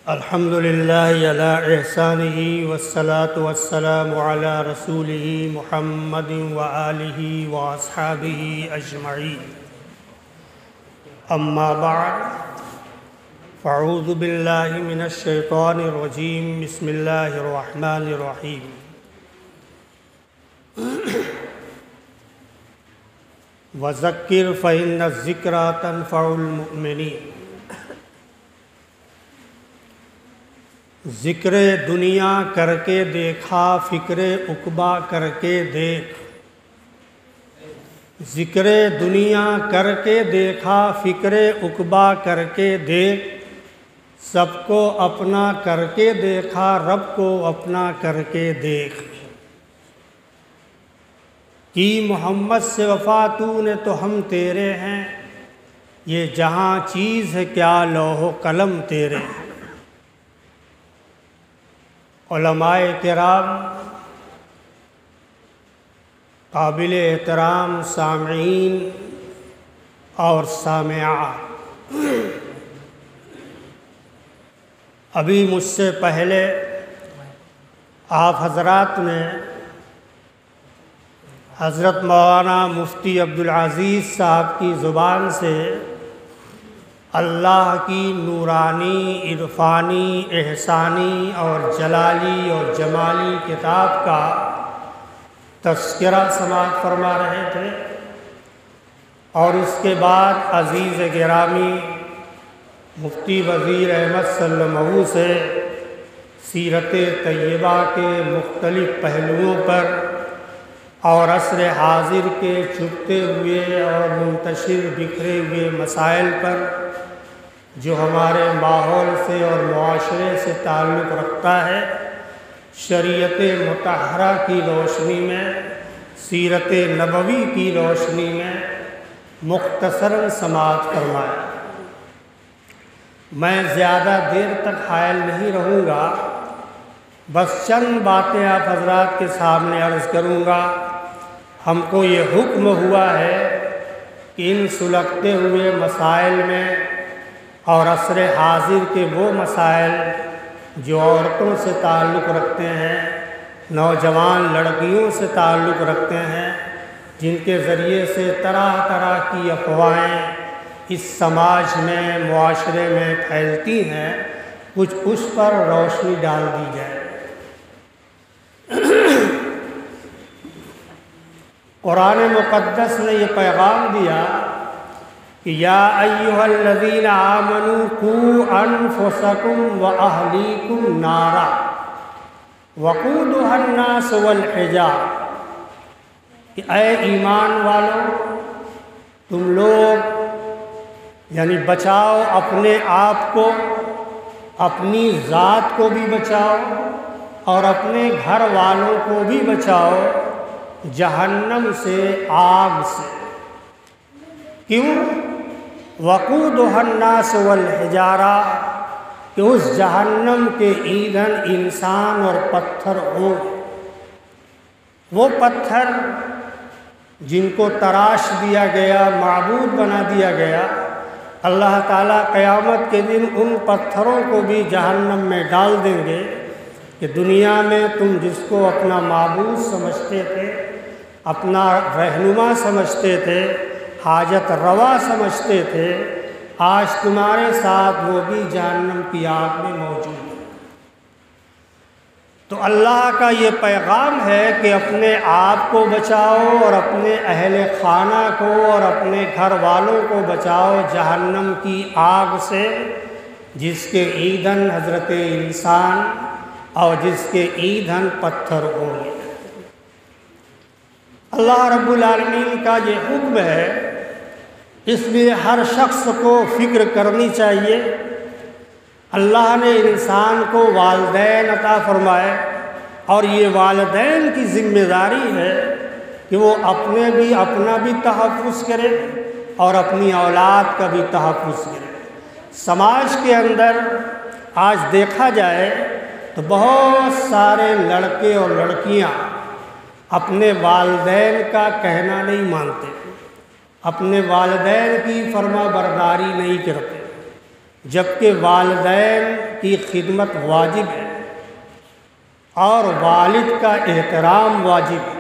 الحمد للہ علی احسانہ والصلاة والسلام علی رسولہ محمد وآلہ واصحابہ اجمعین، اما بعد فاعوذ باللہ من الشیطان الرجیم، بسم اللہ الرحمن الرحیم۔ وذکر فإن الذکریٰ تنفع المؤمنین۔ ذکر دنیا کر کے دیکھا، فکر عقبیٰ کر کے دیکھ۔ ذکر دنیا کر کے دیکھا، فکر عقبیٰ کر کے دیکھ۔ سب کو اپنا کر کے دیکھا، رب کو اپنا کر کے دیکھ۔ کی محمد سے وفا تو نے تو ہم تیرے ہیں، یہ جہاں چیز ہے کیا لوح و قلم تیرے ہیں۔ علماء کرام، قابل احترام سامعین اور سامعات، ابھی مجھ سے پہلے آپ حضرات نے حضرت مولانا مفتی عبدالعزیز صاحب کی زبان سے اللہ کی نورانی، عرفانی، احسانی اور جلالی اور جمالی کتاب کا تذکرہ سماعت فرما رہے تھے، اور اس کے بعد عزیز گرامی مفتی وزیر احمد صلی اللہ علیہ وسلم سے سیرت طیبہ کے مختلف پہلوؤں پر اور عصر حاضر کے چھپتے ہوئے اور منتشر بکھرے ہوئے مسائل پر جو ہمارے ماحول سے اور معاشرے سے تعلق رکھتا ہے، شریعت مطہرہ کی روشنی میں، سیرت نبوی کی روشنی میں مختصراً سماعت فرمایا۔ میں زیادہ دیر تک حائل نہیں رہوں گا، بس چند باتیں آپ حضرات کے سامنے عرض کروں گا۔ ہم کو یہ حکم ہوا ہے کہ ان سلگتے ہوئے مسائل میں اور عصر حاضر کے وہ مسائل جو عورتوں سے تعلق رکھتے ہیں، نوجوان لڑکیوں سے تعلق رکھتے ہیں، جن کے ذریعے سے طرح طرح کی افواہیں اس سماج میں، معاشرے میں پھیلتی ہیں، کچھ اس پر روشنی ڈال دی جائے۔ قرآن مقدس نے یہ پیغام دیا کہ یا ایھا الذین آمنوا قوا انفسکم واہلیکم نارا وقودھا الناس والحجارہ، کہ اے ایمان والو، تم لوگ یعنی بچاؤ اپنے آپ کو، اپنی ذات کو بھی بچاؤ اور اپنے گھر والوں کو بھی بچاؤ جہنم سے، آگ سے۔ کیوں؟ وقودھا الناس والحجارہ، کہ اس جہنم کے ایندھن انسان اور پتھر ہوں۔ وہ پتھر جن کو تراش دیا گیا، معبود بنا دیا گیا، اللہ تعالیٰ قیامت کے دن ان پتھروں کو بھی جہنم میں ڈال دیں گے کہ دنیا میں تم جس کو اپنا معبود سمجھتے تھے، اپنا رہنما سمجھتے تھے، حاجت روا سمجھتے تھے، آج تمہارے ساتھ وہ بھی جہنم کی آگ میں موجود ہے۔ تو اللہ کا یہ پیغام ہے کہ اپنے آپ کو بچاؤ اور اپنے اہل خانہ کو اور اپنے گھر والوں کو بچاؤ جہنم کی آگ سے، جس کے ایندھن حضرت انسان اور جس کے ایندھن پتھر ہوں گے۔ اللہ رب العالمین کا یہ حکم ہے، اس لیے ہر شخص کو فکر کرنی چاہیے۔ اللہ نے انسان کو والدین عطا فرمائے، اور یہ والدین کی ذمہ داری ہے کہ وہ اپنا بھی تحفظ کرے اور اپنی اولاد کا بھی تحفظ کرے۔ سماج کے اندر آج دیکھا جائے تو بہت سارے لڑکے اور لڑکیاں اپنے والدین کا کہنا نہیں مانتے، اپنے والدین کی فرما برداری نہیں کرتے، جبکہ والدین کی خدمت واجب ہے اور والد کا احترام واجب ہے۔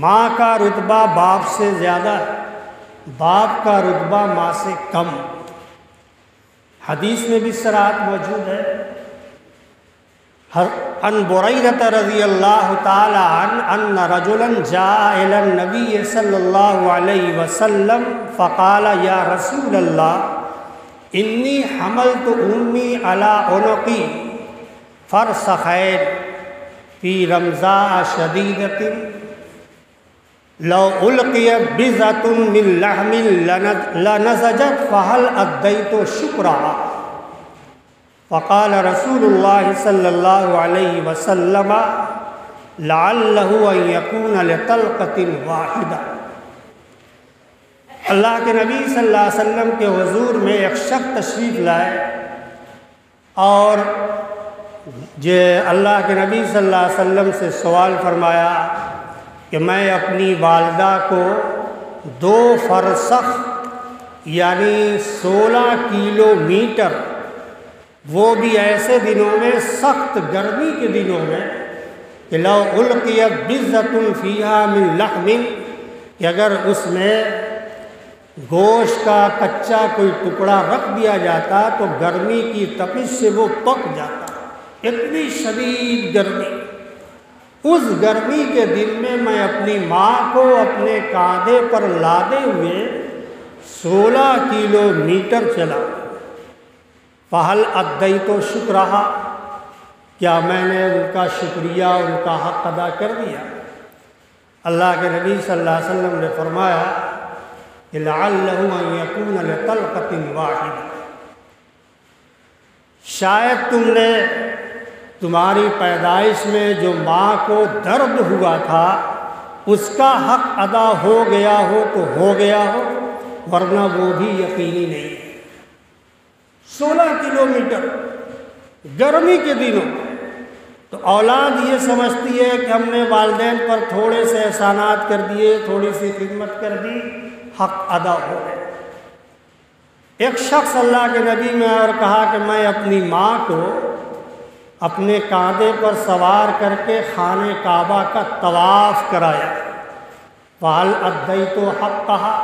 ماں کا رتبہ باپ سے زیادہ ہے، باپ کا رتبہ ماں سے کم۔ حدیث میں بھی صراحت موجود ہے۔ عن بریدہ رضی اللہ تعالی عنہ ان رجلا جاء الى النبی صلی اللہ علیہ وسلم فقال یا رسول اللہ انی حملت امی علی عنقی فرسخین فی رمضاء شدیدۃ لو القیت بضعۃ من لحم لنضجت فهل ادیت شکرہا؟ فقال رسول اللہ صلی اللہ علیہ وسلم لعلہ ان یکون لطلقۃ واحدہ۔ اللہ کے نبی صلی اللہ علیہ وسلم کے حضور میں ایک شخص تشریف لائے اور اللہ کے نبی صلی اللہ علیہ وسلم سے سوال فرمایا کہ میں اپنی والدہ کو 2 فرسخ یعنی 16 کلومیٹر، وہ بھی ایسے دنوں میں، سخت گرمی کے دنوں میں، کہ لو القیت بضعۃ فیہا من لحم، کہ اگر اس میں گوشت کا کچا کوئی ٹکڑا رکھ دیا جاتا تو گرمی کی تپش سے وہ پک جاتا۔ اتنی شدید گرمی، اس گرمی کے دن میں اپنی ماں کو اپنے کاندھے پر لادے ہوئے 16 کلومیٹر چلا۔ فہل ادیت شکرہا، کیا میں نے ان کا شکریہ، ان کا حق ادا کر دیا؟ اللہ کے نبی صلی اللہ علیہ وسلم نے فرمایا کہ لعلہ ان یکون لطلقۃ واحدہ، شاید تم نے تمہاری پیدائش میں جو ماں کو درد ہوا تھا اس کا حق ادا ہو گیا ہو تو ہو گیا ہو، ورنہ وہ بھی یقینی نہیں ہے۔ 16 کلومیٹر گرمی کے دنوں، تو اولاد یہ سمجھتی ہے کہ ہم نے والدین پر تھوڑے سے احسانات کر دیے، تھوڑی سی خدمت کر دی، حق ادا ہو گئے۔ ایک شخص اللہ کے نبی میں اور کہا کہ میں اپنی ماں کو اپنے کاندھے پر سوار کر کے خانہ کعبہ کا طواف کرایا۔ فہل ادیت حقہا،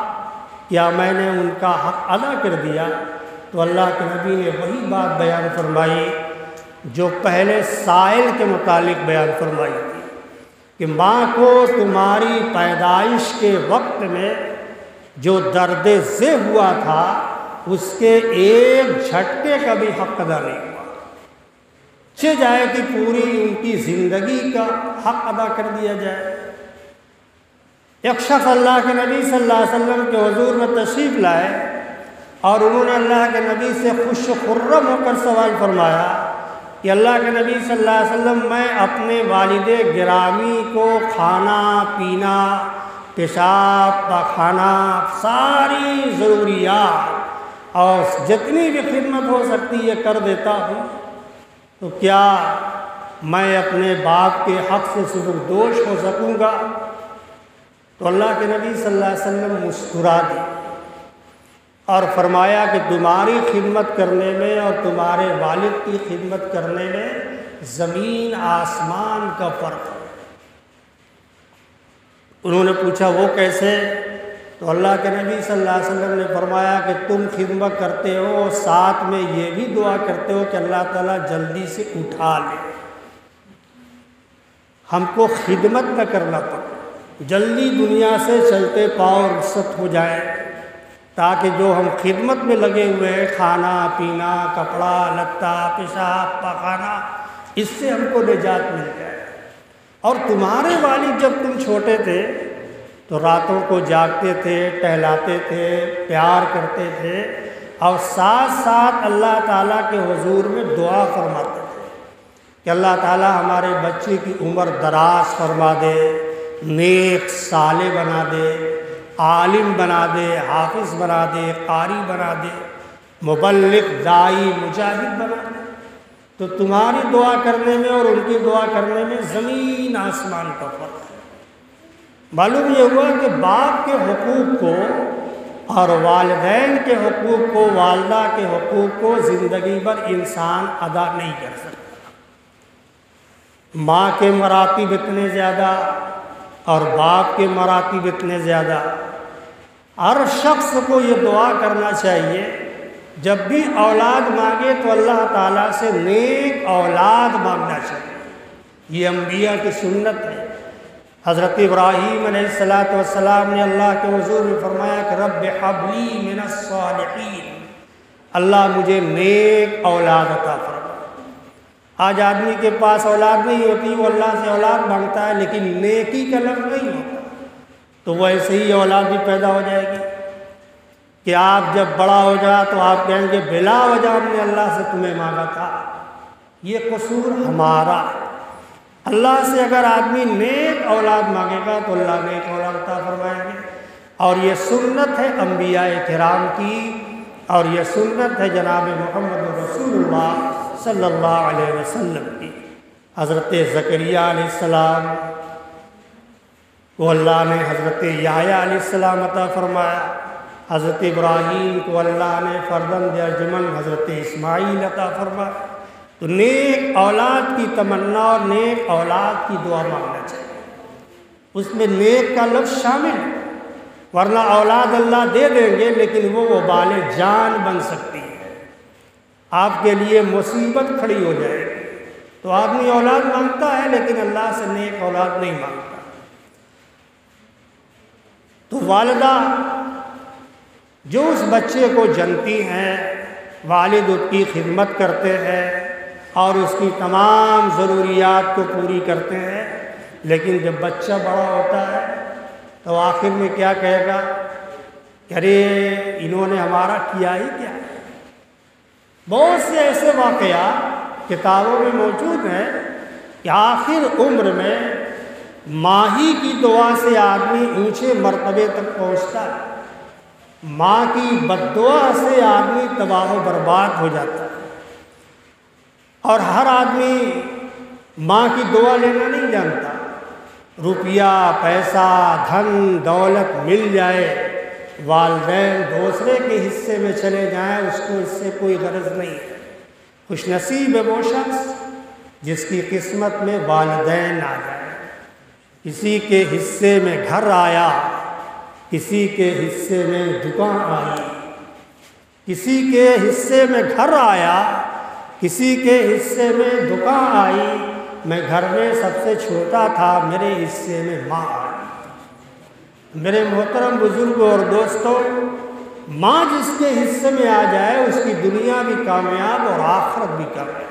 کیا میں نے ان کا حق ادا کر دیا؟ تو اللہ کے نبی نے وہی بات بیان فرمائی جو پہلے سائل کے متعلق بیان فرمائی تھی، کہ ماں کو تمہاری پیدائش کے وقت میں جو درد ذہ ہوا تھا اس کے ایک جھٹکے کا بھی حق ادا نہیں ہوا، چھ جائے کہ پوری ان کی زندگی کا حق ادا کر دیا جائے۔ ایک شخص اللہ کے نبی صلی اللہ علیہ وسلم کے حضور میں تشریف لائے اور انہوں نے اللہ کے نبی سے خوش و خرم ہو کر سوال فرمایا کہ اللہ کے نبی صلی اللہ علیہ وسلم، میں اپنے والد گرامی کو کھانا پینا، پیشاب پاخانہ، ساری ضروریات اور جتنی بھی خدمت ہو سکتی ہے کر دیتا ہوں، تو کیا میں اپنے باپ کے حق سے سبکدوش ہو سکوں گا؟ تو اللہ کے نبی صلی اللہ علیہ وسلم مسکرا دی اور فرمایا کہ تمہاری خدمت کرنے میں اور تمہارے والد کی خدمت کرنے میں زمین آسمان کا فرق ہے۔ انہوں نے پوچھا وہ کیسے؟ تو اللہ کے نبی صلی اللہ علیہ وسلم نے فرمایا کہ تم خدمت کرتے ہو اور ساتھ میں یہ بھی دعا کرتے ہو کہ اللہ تعالیٰ جلدی سے اٹھا لے، ہم کو خدمت نہ کرنا پڑے، جلدی دنیا سے چلتے پاؤں رخصت ہو جائیں، تاکہ جو ہم خدمت میں لگے ہوئے ہیں، کھانا پینا، کپڑا لتا، پیشاب پاخانہ، اس سے ہم کو نجات مل جائے۔ اور تمہارے والد جب تم چھوٹے تھے تو راتوں کو جاگتے تھے، ٹہلاتے تھے، پیار کرتے تھے، اور ساتھ ساتھ اللہ تعالیٰ کے حضور میں دعا فرماتے تھے کہ اللہ تعالیٰ ہمارے بچے کی عمر دراز فرما دے، نیک صالح بنا دے، عالم بنا دے، حافظ بنا دے، قاری بنا دے، مبلغ، داعی، مجاہد بنا دے۔ تو تمہاری دعا کرنے میں اور ان کی دعا کرنے میں زمین آسمان کا فرق ہے۔ معلوم یہ ہوا کہ باپ کے حقوق کو اور والدین کے حقوق کو، والدہ کے حقوق کو زندگی بھر انسان ادا نہیں کر سکتا۔ ماں کے مراتب اتنے زیادہ اور باپ کے مراتب اتنے زیادہ۔ ہر شخص کو یہ دعا کرنا چاہیے جب بھی اولاد مانگے تو اللہ تعالیٰ سے نیک اولاد مانگنا چاہیے۔ یہ انبیاء کی سنت ہے۔ حضرت ابراہیم علیہ السلام نے اللہ کے حضور میں فرمایا کہ رب ہب لی من الصالحین، اللہ مجھے نیک اولاد عطا فرما۔ آج آدمی کے پاس اولاد نہیں ہوتی، وہ اللہ سے اولاد مانگتا ہے لیکن نیکی کا لفظ نہیں ہوتا، تو وہ ایسے ہی اولاد بھی پیدا ہو جائے گی کہ آپ جب بڑا ہو جائے تو آپ کہیں گے بلا وجہ ہم نے اللہ سے تمہیں مانگا تھا۔ یہ قصور ہمارا ہے۔ اللہ سے اگر آدمی نیک اولاد مانگے گا تو اللہ نیک اولاد عطا فرمائیں گے، اور یہ سنت ہے انبیاء کرام کی، اور یہ سنت ہے جناب محمد رسول اللہ صلی اللہ علیہ وسلم کی۔ حضرت زکریا علیہ السلام کو اللہ نے حضرت یحییٰ علیہ السلام عطا فرمایا، حضرت ابراہیم کو اللہ نے فرزند ارجمند حضرت اسماعیل عطا فرمایا۔ تو نیک اولاد کی تمنا اور نیک اولاد کی دعا مانگنا چاہیے، اس میں نیک کا لفظ شامل ہے، ورنہ اولاد اللہ دے دیں گے لیکن وہ وبال جان بن سکتی ہے، آپ کے لیے مصیبت کھڑی ہو جائے گی۔ تو آدمی اولاد مانگتا ہے لیکن اللہ سے نیک اولاد نہیں مانگتا۔ تو والدہ جو اس بچے کو جنتی ہیں، والد اس کی خدمت کرتے ہیں اور اس کی تمام ضروریات کو پوری کرتے ہیں، لیکن جب بچہ بڑا ہوتا ہے تو آخر میں کیا کہے گا کہ ارے انہوں نے ہمارا کیا ہی کیا۔ بہت سے ایسے واقعات کتابوں میں موجود ہیں کہ آخر عمر میں ماں ہی کی دعا سے آدمی اونچے مرتبے تک پہنچتا ہے، ماں کی بد دعا سے آدمی تباہ و برباد ہو جاتا ہے۔ اور ہر آدمی ماں کی دعا لینا نہیں جانتا۔ روپیہ، پیسہ، دھن دولت مل جائے، والدین دوسرے کے حصے میں چلے جائیں، اس کو اس سے کوئی غرض نہیں ہے۔ خوش نصیب ہے وہ شخص جس کی قسمت میں والدین آ جائیں۔ کسی کے حصے میں گھر آیا، کسی کے حصے میں دکان آئی، کسی کے حصے میں گھر آیا، کسی کے حصے میں دکان آئی۔ میں گھر میں سب سے چھوٹا تھا، میرے حصے میں ماں آئی۔ میرے محترم بزرگوں اور دوستوں، ماں جس کے حصے میں آ جائے اس کی دنیا بھی کامیاب اور آخرت بھی کامیاب۔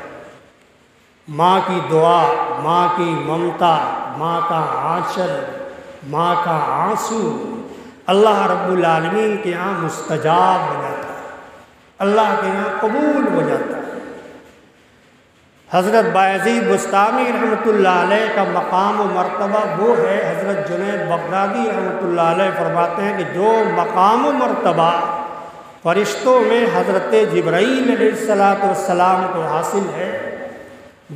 ماں کی دعا، ماں کی ممتا، ماں کا آنچل، ماں کا آنسو اللہ رب العالمین کے یہاں مستجاب ہو جاتا ہے، اللہ کے یہاں قبول ہو جاتا ہے۔ حضرت بایزید بسطامی رحمۃ اللہ علیہ کا مقام و مرتبہ وہ ہے، حضرت جنید بغدادی رحمۃ اللہ علیہ فرماتے ہیں کہ جو مقام و مرتبہ فرشتوں میں حضرت جبرائیل علیہ السلام کو حاصل ہے،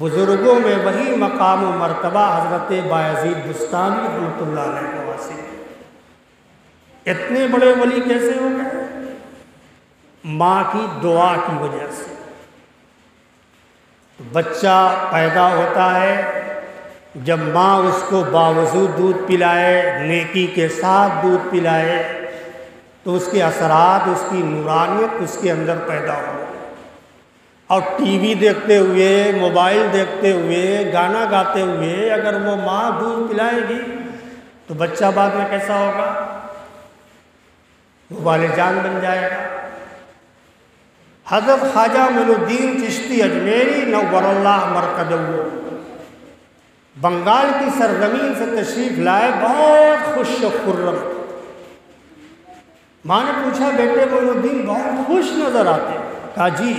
بزرگوں میں وہی مقام و مرتبہ حضرت بایزید بسطامی رحمۃ اللہ علیہ کو حاصل ہے۔ اتنے بڑے ولی کیسے ہو گئے؟ ماں کی دعا کی وجہ سے۔ بچہ پیدا ہوتا ہے، جب ماں اس کو باوضو دودھ پلائے، نیکی کے ساتھ دودھ پلائے، تو اس کے اثرات، اس کی نورانیت اس کے اندر پیدا ہو۔ اور ٹی وی دیکھتے ہوئے، موبائل دیکھتے ہوئے، گانا گاتے ہوئے اگر وہ ماں دودھ پلائے گی تو بچہ بعد میں کیسا ہوگا؟ وہ والد جان بن جائے گا۔ حضرت خواجہ معین الدین چشتی اجمیری نور اللہ مرقدہ بنگال کی سرزمین سے تشریف لائے، بہت خوش و خرم۔ ماں نے پوچھا بیٹے معین الدین بہت خوش نظر آتے ہیں۔ کہا جی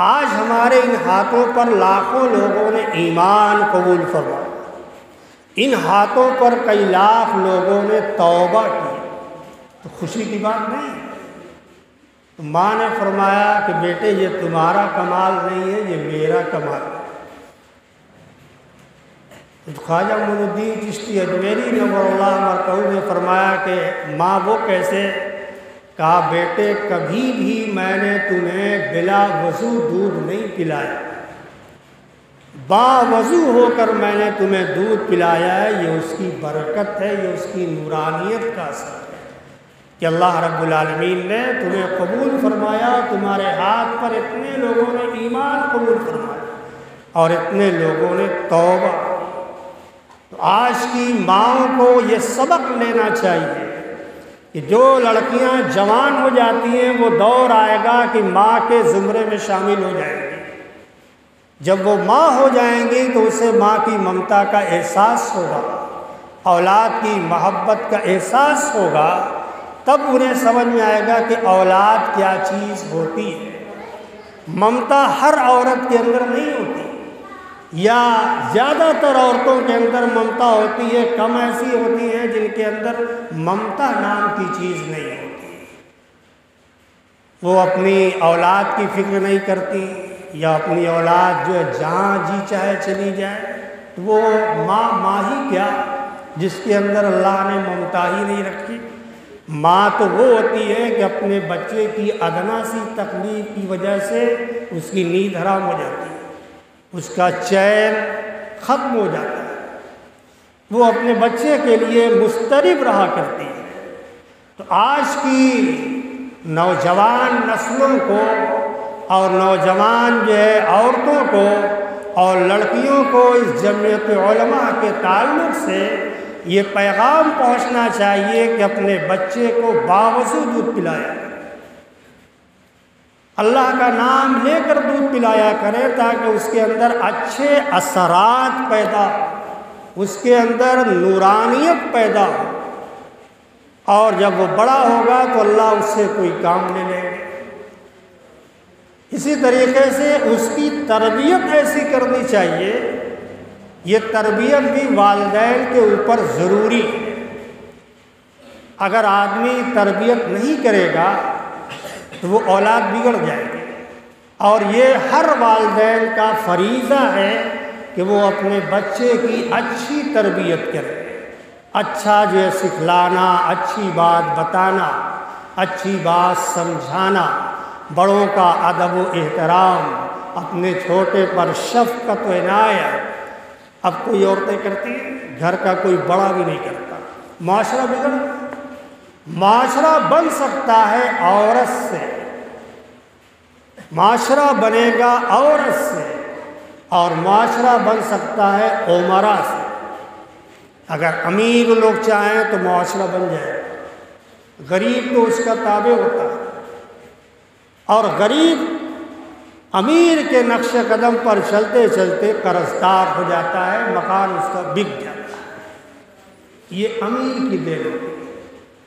آج ہمارے ان ہاتھوں پر لاکھوں لوگوں نے ایمان قبول فرمایا، ان ہاتھوں پر کئی لاکھ لوگوں نے توبہ کی، تو خوشی کی بات نہیں ہے۔ تو ماں نے فرمایا کہ بیٹے یہ تمہارا کمال نہیں ہے، یہ میرا کمال ہے۔ تو خواجہ معین الدین چشتی اجمیری نور اللہ مرقدہ نے فرمایا کہ ماں وہ کیسے؟ کہا بیٹے کبھی بھی میں نے تمہیں بلا وضو دودھ نہیں پلایا، باوضو ہو کر میں نے تمہیں دودھ پلایا ہے۔ یہ اس کی برکت ہے، یہ اس کی نورانیت کا اثر ہے کہ اللہ رب العالمین نے تمہیں قبول فرمایا، تمہارے ہاتھ پر اتنے لوگوں نے ایمان قبول فرمایا اور اتنے لوگوں نے توبہ۔ تو آج کی ماؤں کو یہ سبق لینا چاہیے کہ جو لڑکیاں جوان ہو جاتی ہیں وہ دور آئے گا کہ ماں کے زمرے میں شامل ہو جائیں گی۔ جب وہ ماں ہو جائیں گی تو اسے ماں کی ممتا کا احساس ہوگا، اولاد کی محبت کا احساس ہوگا، تب انہیں سمجھ میں آئے گا کہ اولاد کیا چیز ہوتی ہے۔ ممتا ہر عورت کے اندر نہیں ہوتی، یا زیادہ تر عورتوں کے اندر ممتا ہوتی ہے، کم ایسی ہوتی ہیں جن کے اندر ممتا نام کی چیز نہیں ہوتی۔ وہ اپنی اولاد کی فکر نہیں کرتی، یا اپنی اولاد جو ہے جہاں جی چاہے چلی جائے، تو وہ ماں ہی کیا جس کے اندر اللہ نے ممتا ہی نہیں رکھی۔ ماں تو وہ ہوتی ہے کہ اپنے بچے کی ادنا سی تکلیف کی وجہ سے اس کی نیند حرام ہو جاتی ہے، اس کا چین ختم ہو جاتا ہے، وہ اپنے بچے کے لیے مضطرب رہا کرتی ہے۔ تو آج کی نوجوان نسلوں کو اور نوجوان جو ہے عورتوں کو اور لڑکیوں کو اس جمعیت علماء کے تعلق سے یہ پیغام پہنچنا چاہیے کہ اپنے بچے کو باوضو دودھ پلایا کریں، اللہ کا نام لے کر دودھ پلایا کریں تاکہ اس کے اندر اچھے اثرات پیدا ہو، اس کے اندر نورانیت پیدا ہو، اور جب وہ بڑا ہوگا تو اللہ اس سے کوئی کام لے لے گا۔ اسی طریقے سے اس کی تربیت ایسی کرنی چاہیے، یہ تربیت بھی والدین کے اوپر ضروری ہے۔ اگر آدمی تربیت نہیں کرے گا تو وہ اولاد بگڑ جائے گی، اور یہ ہر والدین کا فریضہ ہے کہ وہ اپنے بچے کی اچھی تربیت کرے، اچھا جو ہے سکھلانا، اچھی بات بتانا، اچھی بات سمجھانا، بڑوں کا ادب و احترام، اپنے چھوٹے پر شفقت و عنایت۔ اب کوئی عورتیں کرتی ہیں، گھر کا کوئی بڑا بھی نہیں کرتا، معاشرہ بگڑ، معاشرہ بن سکتا ہے عورت سے، معاشرہ بنے گا عورت سے، اور معاشرہ بن سکتا ہے امراء سے۔ اگر امیر لوگ چاہیں تو معاشرہ بن جائے گا، غریب تو اس کا تابع ہوتا ہے، اور غریب امیر کے نقش قدم پر چلتے چلتے قرضدار ہو جاتا ہے، مکان اس کا بک جاتا ہے۔ یہ امیر کی دین ہوتی ہے،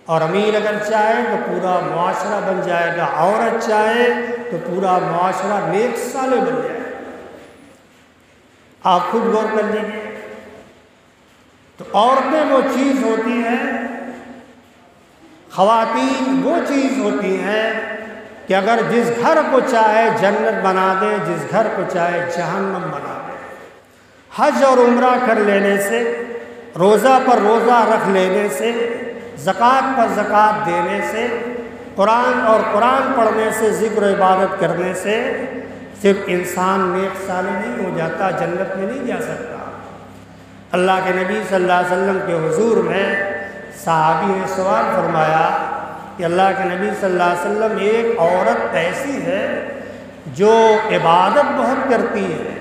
اور امیر اگر چاہے تو پورا معاشرہ بن جائے گا، عورت چاہے تو پورا معاشرہ نیک صالح بن جائے گا۔ آپ خود غور کر لیجیے۔ تو عورتیں وہ چیز ہوتی ہیں، خواتین وہ چیز ہوتی ہیں کہ اگر جس گھر کو چاہے جنت بنا دے، جس گھر کو چاہے جہنم بنا دے۔ حج اور عمرہ کر لینے سے، روزہ پر روزہ رکھ لینے سے، زکوٰۃ پر زکوٰۃ دینے سے، قرآن اور قرآن پڑھنے سے، ذکر و عبادت کرنے سے صرف انسان نیک صالح نہیں ہو جاتا، جنت میں نہیں جا سکتا۔ اللہ کے نبی صلی اللہ علیہ وسلم کے حضور میں صحابی نے سوال فرمایا کہ اللہ کے نبی صلی اللہ علیہ وسلم، ایک عورت ایسی ہے جو عبادت بہت کرتی ہے،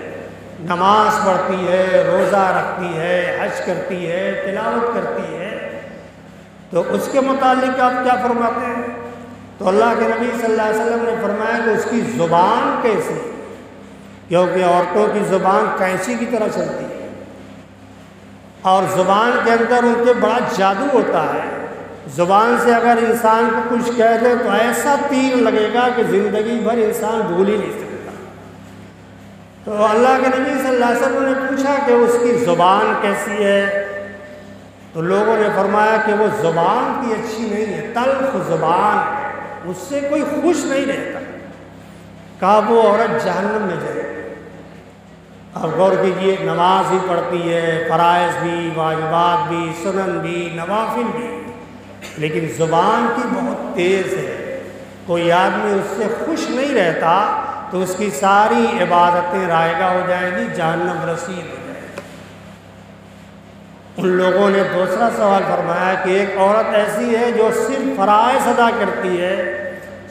نماز پڑھتی ہے، روزہ رکھتی ہے، حج کرتی ہے، تلاوت کرتی ہے، تو اس کے متعلق آپ کیا فرماتے ہیں؟ تو اللہ کے نبی صلی اللہ علیہ وسلم نے فرمایا کہ اس کی زبان کیسی، کیونکہ عورتوں کی زبان کینچی کی طرح چلتی ہے، اور زبان کے اندر ان کے بڑا جادو ہوتا ہے۔ زبان سے اگر انسان کو کچھ کہہ دے تو ایسا تیر لگے گا کہ زندگی بھر انسان بھول ہی نہیں سکتا۔ تو اللہ کے نبی صلی اللہ علیہ وسلم نے پوچھا کہ اس کی زبان کیسی ہے، تو لوگوں نے فرمایا کہ وہ زبان کی اچھی نہیں ہے، تلخ زبان ہے، اس سے کوئی خوش نہیں رہتا۔ کہا وہ عورت جہنم میں جائے۔ اب غور کیجیے، نماز بھی پڑھتی ہے، فرائض بھی، واجبات بھی، سنن بھی، نوافل بھی، لیکن زبان کی بہت تیز ہے، کوئی آدمی اس سے خوش نہیں رہتا تو اس کی ساری عبادتیں رائگاں ہو جائیں گی، جہنم رسید ہو جائے گی۔ ان لوگوں نے دوسرا سوال فرمایا کہ ایک عورت ایسی ہے جو صرف فرائض ادا کرتی ہے،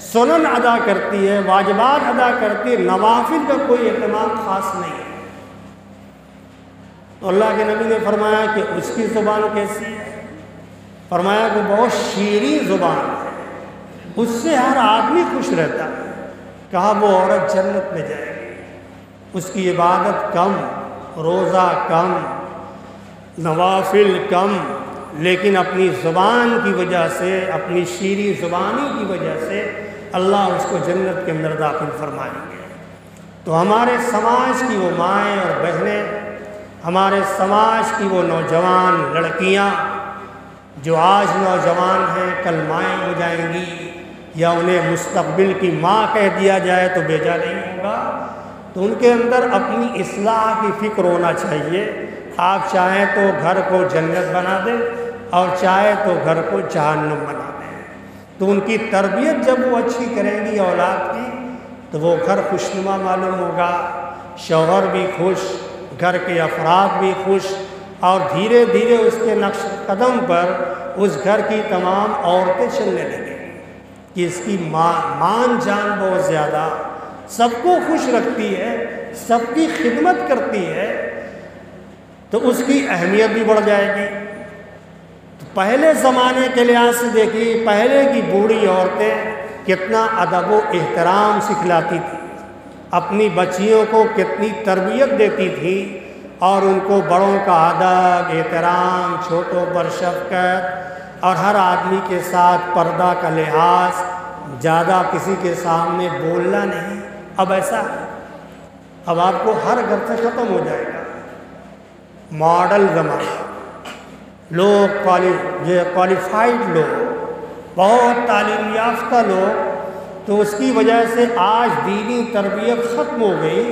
سنن ادا کرتی ہے، واجبات ادا کرتی ہے، نوافل کا کوئی اہتمام خاص نہیں ہے۔ تو اللہ کے نبی نے فرمایا کہ اس کی زبان کیسی ہے؟ فرمایا کہ بہت شیریں زبان ہے، اس سے ہر آدمی خوش رہتا ہے۔ کہا وہ عورت جنت میں جائے گی، اس کی عبادت کم، روزہ کم، نوافل کم، لیکن اپنی زبان کی وجہ سے، اپنی شیریں زبانی کی وجہ سے اللہ اس کو جنت کے اندر داخل فرمائیں گے۔ تو ہمارے سماج کی وہ مائیں اور بہنیں، ہمارے سماج کی وہ نوجوان لڑکیاں جو آج نوجوان ہیں کل مائیں ہو جائیں گی، یا انہیں مستقبل کی ماں کہہ دیا جائے تو بیجا نہیں ہوگا، تو ان کے اندر اپنی اصلاح کی فکر ہونا چاہیے۔ آپ چاہیں تو گھر کو جنت بنا دیں اور چاہے تو گھر کو جہنم بنا دیں۔ تو ان کی تربیت جب وہ اچھی کریں گی اولاد کی تو وہ گھر خوشنما معلوم ہوگا، شوہر بھی خوش، گھر کے افراد بھی خوش، اور دھیرے دھیرے اس کے نقش قدم پر اس گھر کی تمام عورتیں چلنے لگیں کہ اس کی مان جان بہت زیادہ، سب کو خوش رکھتی ہے، سب کی خدمت کرتی ہے، تو اس کی اہمیت بھی بڑھ جائے گی۔ تو پہلے زمانے کے لحاظ سے دیکھیے، پہلے کی بوڑھی عورتیں کتنا ادب و احترام سکھلاتی تھیں، اپنی بچیوں کو کتنی تربیت دیتی تھی، اور ان کو بڑوں کا ادب، احترام، چھوٹوں پر شفقت، اور ہر آدمی کے ساتھ پردہ کا لحاظ، زیادہ کسی کے سامنے بولنا نہیں۔ اب ایسا ہے، اب آپ کو ہر گھر سے ختم ہو جائے گا۔ ماڈل زمانہ، لوگ کوالیفائڈ لوگ، بہت تعلیم یافتہ لوگ، تو اس کی وجہ سے آج دینی تربیت ختم ہو گئی،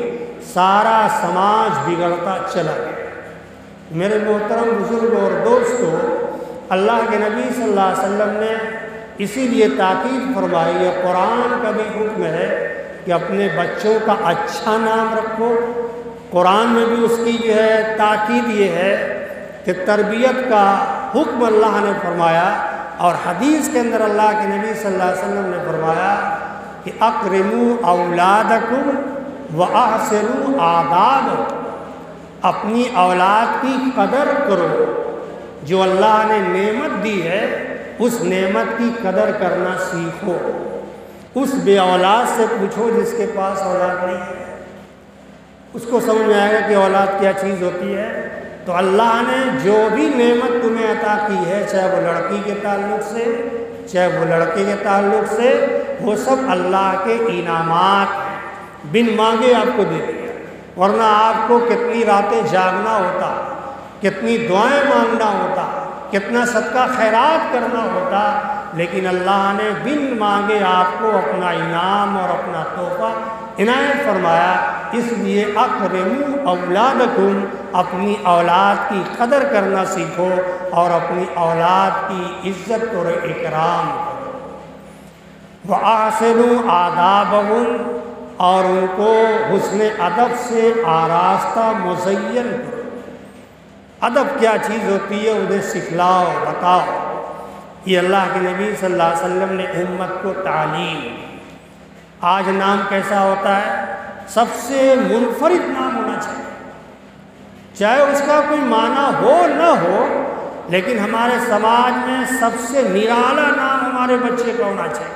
سارا سماج بگڑتا چلا گیا۔ میرے محترم بزرگ اور دوستو، اللہ کے نبی صلی اللہ علیہ وسلم نے اسی لیے تاکید فرمائی ہے، قرآن کا بھی حکم ہے کہ اپنے بچوں کا اچھا نام رکھو۔ قرآن میں بھی اس کی جو ہے تاکید یہ ہے کہ تربیت کا حکم اللہ نے فرمایا، اور حدیث کے اندر اللہ کے نبی صلی اللہ علیہ وسلم نے فرمایا کہ اکرموا اولادکم وَأَحْسِنُوا آدَابَکُم، اپنی اولاد کی قدر کرو، جو اللہ نے نعمت دی ہے اس نعمت کی قدر کرنا سیکھو۔ اس بے اولاد سے پوچھو جس کے پاس اولاد نہیں ہے، اس کو سمجھ میں آئے گا کہ اولاد کیا چیز ہوتی ہے۔ تو اللہ نے جو بھی نعمت تمہیں عطا کی ہے، چاہے وہ لڑکی کے تعلق سے، چاہے وہ لڑکے کے تعلق سے، وہ سب اللہ کے انعامات ہیں، بن مانگے آپ کو دے دیا۔ ورنہ آپ کو کتنی راتیں جاگنا ہوتا، کتنی دعائیں مانگنا ہوتا، کتنا صدقہ خیرات کرنا ہوتا، لیکن اللہ نے بن مانگے آپ کو اپنا انعام اور اپنا تحفہ عنایت فرمایا۔ اس لیے اکرموا اولادکم، اپنی اولاد کی قدر کرنا سیکھو اور اپنی اولاد کی عزت اور اکرام کرو۔ وَأَحْسِنُوا آدَابَهُمْ، اور ان کو حسن ادب سے آراستہ مزین کرو۔ ادب کیا چیز ہوتی ہے انہیں سکھلاؤ، بتاؤ۔ یہ اللہ کے نبی صلی اللہ علیہ وسلم نے امت کو تعلیم۔ آج نام کیسا ہوتا ہے؟ سب سے منفرد نام ہونا چاہیے، چاہے اس کا کوئی معنی ہو نہ ہو، لیکن ہمارے سماج میں سب سے نرالا نام ہمارے بچے کا ہونا چاہیے۔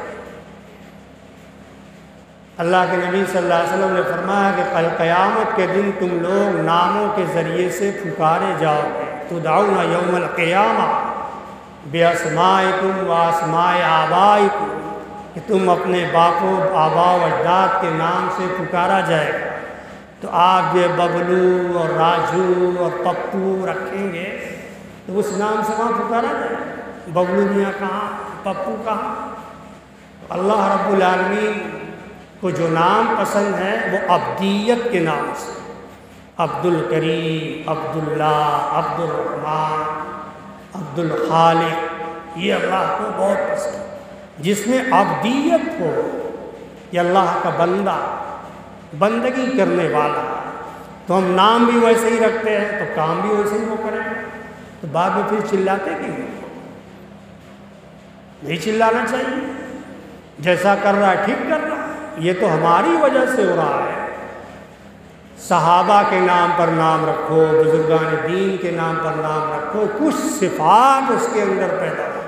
اللہ کے نبی صلی اللہ علیہ وسلم نے فرمایا کہ کل قیامت کے دن تم لوگ ناموں کے ذریعے سے پکارے جاؤ گے، تدعون یوم القیامہ باسمائکم واسماء آبائکم، کہ تم اپنے باپوں، آباء و اجداد کے نام سے پکارا جائے گا۔ تو آپ یہ ببلو اور راجو اور پپو رکھیں گے تو اس نام سے وہاں پکارا جائے گا۔ ببلو میاں کہاں، پپو کہاں؟ اللہ رب العالمین کو جو نام پسند ہے وہ عبدیت کے نام سے، عبد الکریم، عبداللہ، عبد الرحمن، عبد الخالق، یہ اللہ کو بہت پسند ہے۔ جس میں عبدیت ہو، یہ اللہ کا بندہ، بندگی کرنے والا، تو ہم نام بھی ویسے ہی رکھتے ہیں تو کام بھی ویسے ہی وہ کریں، تو بعد میں پھر چلاتے کیوں؟ نہیں چلانا چاہیے، جیسا کر رہا ہے ٹھیک کر رہا ہے، یہ تو ہماری وجہ سے ہو رہا ہے۔ صحابہ کے نام پر نام رکھو، بزرگان دین کے نام پر نام رکھو، کچھ صفات اس کے اندر پیدا ہو۔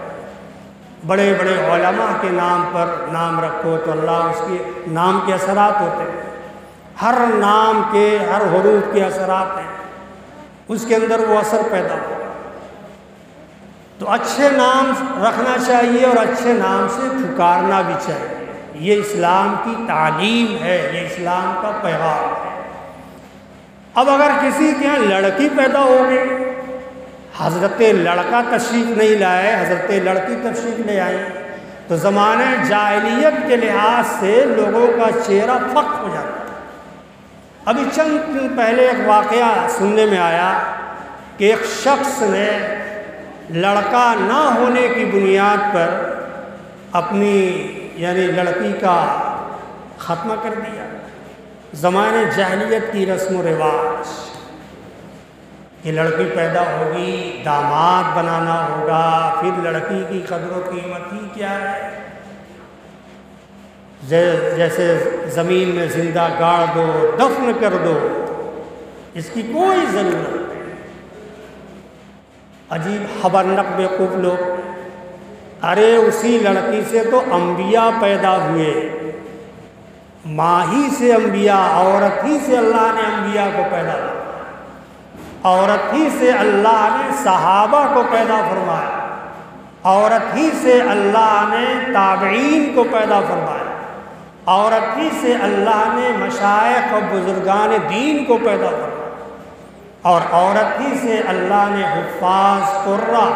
بڑے بڑے علماء کے نام پر نام رکھو تو اللہ اس کے نام کے اثرات ہوتے ہیں، ہر نام کے ہر حروف کے اثرات ہیں، اس کے اندر وہ اثر پیدا ہوگا۔ تو اچھے نام رکھنا چاہیے اور اچھے نام سے پکارنا بھی چاہیے، یہ اسلام کی تعلیم ہے، یہ اسلام کا پیغام ہے۔ اب اگر کسی کے یہاں لڑکی پیدا ہو گئی، حضرت لڑکا تشریف نہیں لائے، حضرت لڑکی تشریف لے آئی، تو زمانہ جاہلیت کے لحاظ سے لوگوں کا چہرہ فق ہو جاتا ہے۔ ابھی چند دن پہلے ایک واقعہ سننے میں آیا کہ ایک شخص نے لڑکا نہ ہونے کی بنیاد پر اپنی یعنی لڑکی کا خاتمہ کر دیا۔ زمانہ جاہلیت کی رسم و رواج، یہ لڑکی پیدا ہوگی، داماد بنانا ہوگا، پھر لڑکی کی قدر و قیمت ہی کیا ہے، جیسے زمین میں زندہ گاڑ دو، دفن کر دو، اس کی کوئی ضرورت نہیں۔ عجیب خبرنک بیوقوف لوگ، ارے اسی لڑکی سے تو انبیاء پیدا ہوئے، ماں ہی سے انبیاء، عورت ہی سے اللہ نے انبیاء کو پیدا کیا، عورت ہی سے اللہ نے صحابہ کو پیدا فرمایا، عورت ہی سے اللہ نے تابعین کو پیدا فرمایا، عورت ہی سے اللہ نے مشائخ اور بزرگان دین کو پیدا فرمایا، اور عورت ہی سے اللہ نے حفاظ قراء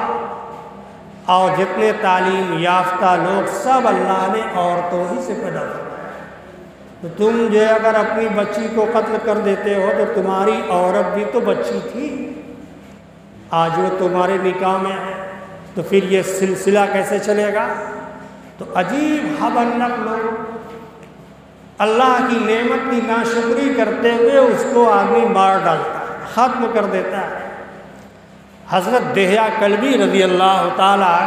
اور جتنے تعلیم یافتہ لوگ سب اللہ نے عورتوں ہی سے پیدا فرمایا۔ تو تم جو اگر اپنی بچی کو قتل کر دیتے ہو تو تمہاری عورت بھی تو بچی تھی، آج وہ تمہارے نکاح میں ہے، تو پھر یہ سلسلہ کیسے چلے گا؟ تو عجیب خبرنک لوگ اللہ کی نعمت کی ناشکری کرتے ہوئے اس کو آدمی مار ڈالتا ہے، ختم کر دیتا ہے۔ حضرت دہیا کلبی رضی اللہ تعالیٰ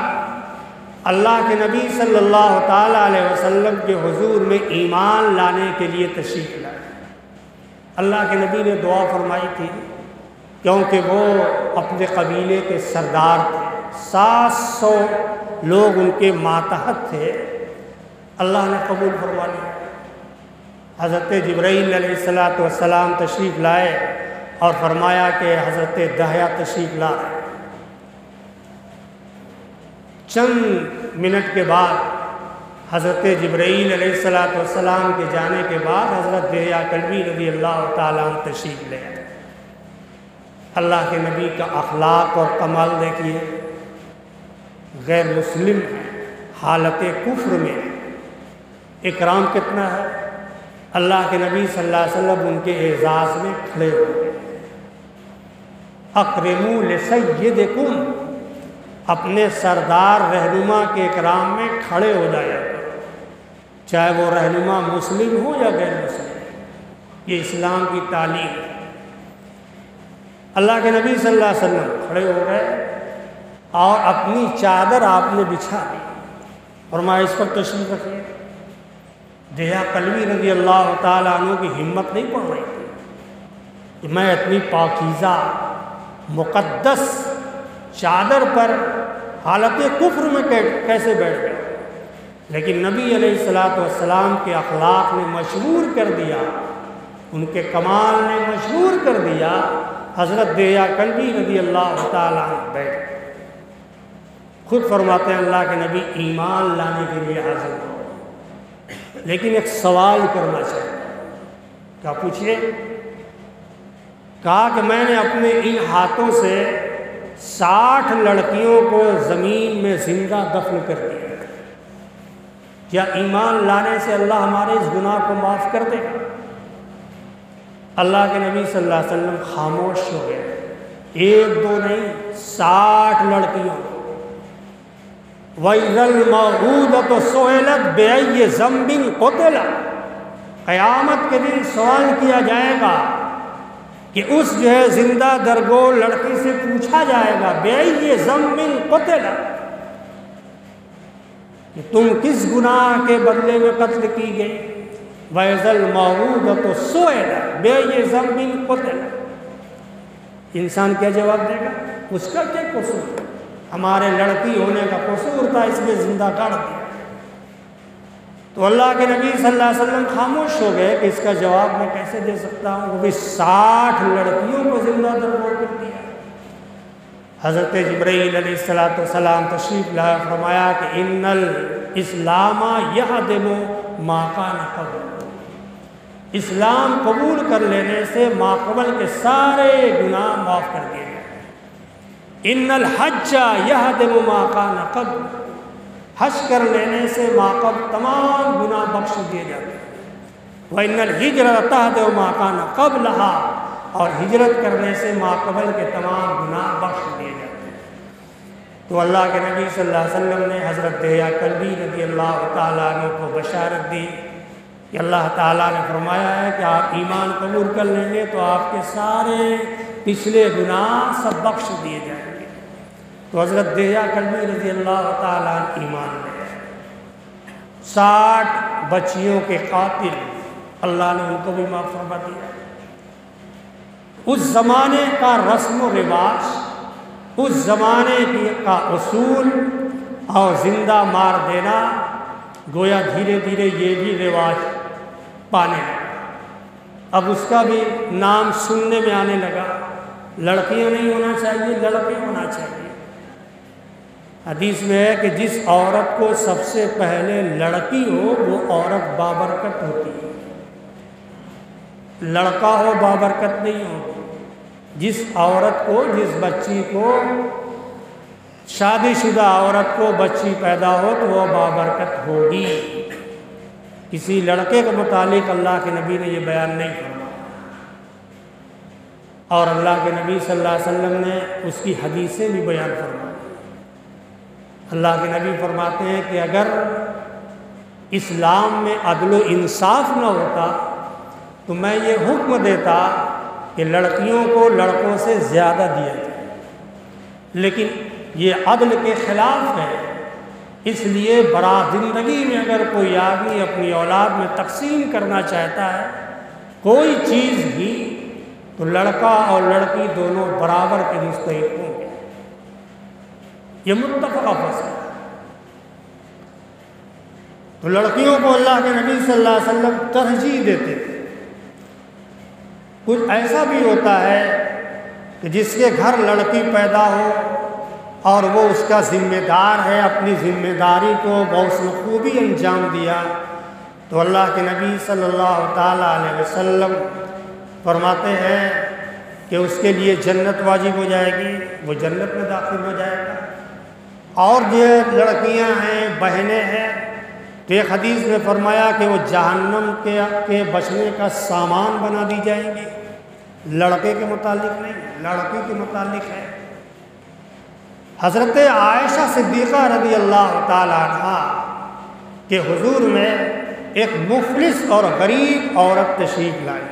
اللہ کے نبی صلی اللہ تعالیٰ علیہ وسلم کے حضور میں ایمان لانے کے لیے تشریف لائے۔ اللہ کے نبی نے دعا فرمائی تھی، کیونکہ وہ اپنے قبیلے کے سردار تھے، 700 لوگ ان کے ماتحت تھے، اللہ نے قبول فرما لیا۔ حضرت جبرائیل علیہ السلام تشریف لائے اور فرمایا کہ حضرت دہیا تشریف لا رہے۔ چند منٹ کے بعد حضرت جبرائیل علیہ السلام کے جانے کے بعد حضرت دہیا کلبی رضی اللہ تعالیٰ عنہ تشریف لے آئے۔ اللہ کے نبی کا اخلاق اور کمال دیکھیے، غیر مسلم حالت کفر میں اکرام کتنا ہے۔ اللہ کے نبی صلی اللہ علیہ وسلم ان کے اعزاز میں کھڑے ہوئے، اکرموا لسیدکم، اپنے سردار رہنما کے اکرام میں کھڑے ہو جایا کرو، چاہے وہ رہنما مسلم ہو یا غیر مسلم، یہ اسلام کی تعلیم ہے۔ اللہ کے نبی صلی اللہ علیہ وسلم کھڑے ہو گئے اور اپنی چادر آپ نے بچھا دی، فرمایا اس پر تشریف رکھیے۔ دہیا کلبی رضی اللہ تعالیٰ عنہ کی ہمت نہیں پڑ رہی تھی کہ میں اتنی پاکیزہ مقدس چادر پر حالت کفر میں کیسے بیٹھ گیا، لیکن نبی علیہ السلام کے اخلاق نے مشہور کر دیا، ان کے کمال نے مشہور کر دیا۔ حضرت دہیا کلبی رضی اللہ تعالیٰ عنہ بیٹھ گئے، خود فرماتے ہیں اللہ کے نبی ایمان لانے کے لیے حاضر ہو، لیکن ایک سوال کرنا چاہتا ہوں۔ کیا پوچھئے؟ کہا کہ میں نے اپنے ان ہاتھوں سے 60 لڑکیوں کو زمین میں زندہ دفن کر دیا، کیا ایمان لانے سے اللہ ہمارے اس گناہ کو معاف کر دے گا؟ اللہ کے نبی صلی اللہ علیہ وسلم خاموش ہو گئے، ایک دو نہیں 60 لڑکیوں، وَإِذَا الْمَوْءُودَةُ سُئِلَتْ بِأَيِّ ذَنبٍ قُتِلَتْ، قیامت کے دن سوال کیا جائے گا کہ اس جو ہے زندہ درگو لڑکی سے پوچھا جائے گا بِأَيِّ ذَنبٍ قُتِلَتْ، کہ تم کس گناہ کے بدلے میں قتل کی گئی. وَإِذَا الْمَوْءُودَةُ سُئِلَتْ بِأَيِّ ذَنبٍ قُتِلَتْ، انسان کیا جواب دے گا؟ اس کا کیا قصور؟ ہمارے لڑکی ہونے کا قصور تھا، اس لیے زندہ کر دیا. تو اللہ کے نبی صلی اللہ علیہ وسلم خاموش ہو گئے کہ اس کا جواب میں کیسے دے سکتا ہوں. وہ بھی 60 لڑکیوں کو زندہ درگور کر دیا. حضرت جبرائیل علیہ السلام تشریف لائے، فرمایا کہ ان الاسلام یہدم ما کان قبل، اسلام قبول کر لینے سے ماقبل کے سارے گناہ معاف کر دیے گئے. ان الحج یہدم ما کان قبل، حج کر لینے سے ماقبل تمام گناہ بخش دیے جاتے ہیں. وَإِنَّ الْهِجْرَةَ تَهْدِمُ مَا كَانَ قَبْلَهَا، اور ہجرت کرنے سے ماقبل کے تمام گناہ بخش دیے جاتے ہیں. تو اللہ کے نبی صلی اللہ علیہ وسلم نے حضرت دحیہ کلبی رضی اللہ تعالیٰ عنہ کو بشارت دی کہ اللہ تعالیٰ نے فرمایا ہے کہ آپ ایمان قبول کر لیں گے تو آپ کے سارے پچھلے گناہ سب بخش دیے جائیں گے. تو حضرت دحیہ کلبی رضی اللہ تعالیٰ عنہ ایمان لے گئے. 60 بچیوں کے قاتل اللہ نے ان کو بھی معاف فرما دیا. اس زمانے کا رسم و رواج، اس زمانے کا اصول اور زندہ مار دینا گویا دھیرے دھیرے یہ بھی رواج پانے لگا. اب اس کا بھی نام سننے میں آنے لگا. لڑکیاں نہیں ہونا چاہیے، لڑکے ہونا چاہیے. حدیث میں ہے کہ جس عورت کو سب سے پہلے لڑکی ہو وہ عورت بابرکت ہوتی ہے. لڑکا ہو بابرکت نہیں ہو. جس عورت کو، جس بچی کو، شادی شدہ عورت کو بچی پیدا ہو تو وہ بابرکت ہوگی. کسی لڑکے کے متعلق اللہ کے نبی نے یہ بیان نہیں فرمایا، اور اللہ کے نبی صلی اللہ علیہ وسلم نے اس کی حدیثیں بھی بیان فرمائی. اللہ کے نبی فرماتے ہیں کہ اگر اسلام میں عدل و انصاف نہ ہوتا تو میں یہ حکم دیتا کہ لڑکیوں کو لڑکوں سے زیادہ دیا جائے، لیکن یہ عدل کے خلاف ہے. اس لیے برا زندگی میں اگر کوئی آدمی اپنی اولاد میں تقسیم کرنا چاہتا ہے کوئی چیز بھی تو لڑکا اور لڑکی دونوں برابر کے مستحق ہوں گے. یہ متفقہ فیصلہ ہے. تو لڑکیوں کو اللہ کے نبی صلی اللہ علیہ وسلم ترجیح دیتے تھے. کچھ ایسا بھی ہوتا ہے کہ جس کے گھر لڑکی پیدا ہو اور وہ اس کا ذمہ دار ہے، اپنی ذمہ داری کو بحسن خوبی انجام دیا تو اللہ کے نبی صلی اللہ تعالیٰ علیہ وسلم فرماتے ہیں کہ اس کے لیے جنت واجب ہو جائے گی، وہ جنت میں داخل ہو جائے گا. اور جو لڑکیاں ہیں، بہنیں ہیں، تو ایک حدیث میں فرمایا کہ وہ جہنم کے بچنے کا سامان بنا دی جائیں گی. لڑکے کے متعلق نہیں، لڑکی کے متعلق ہے. حضرت عائشہ صدیقہ رضی اللہ تعالی عنہ کے حضور میں ایک مفلس اور غریب عورت تشریف لائی.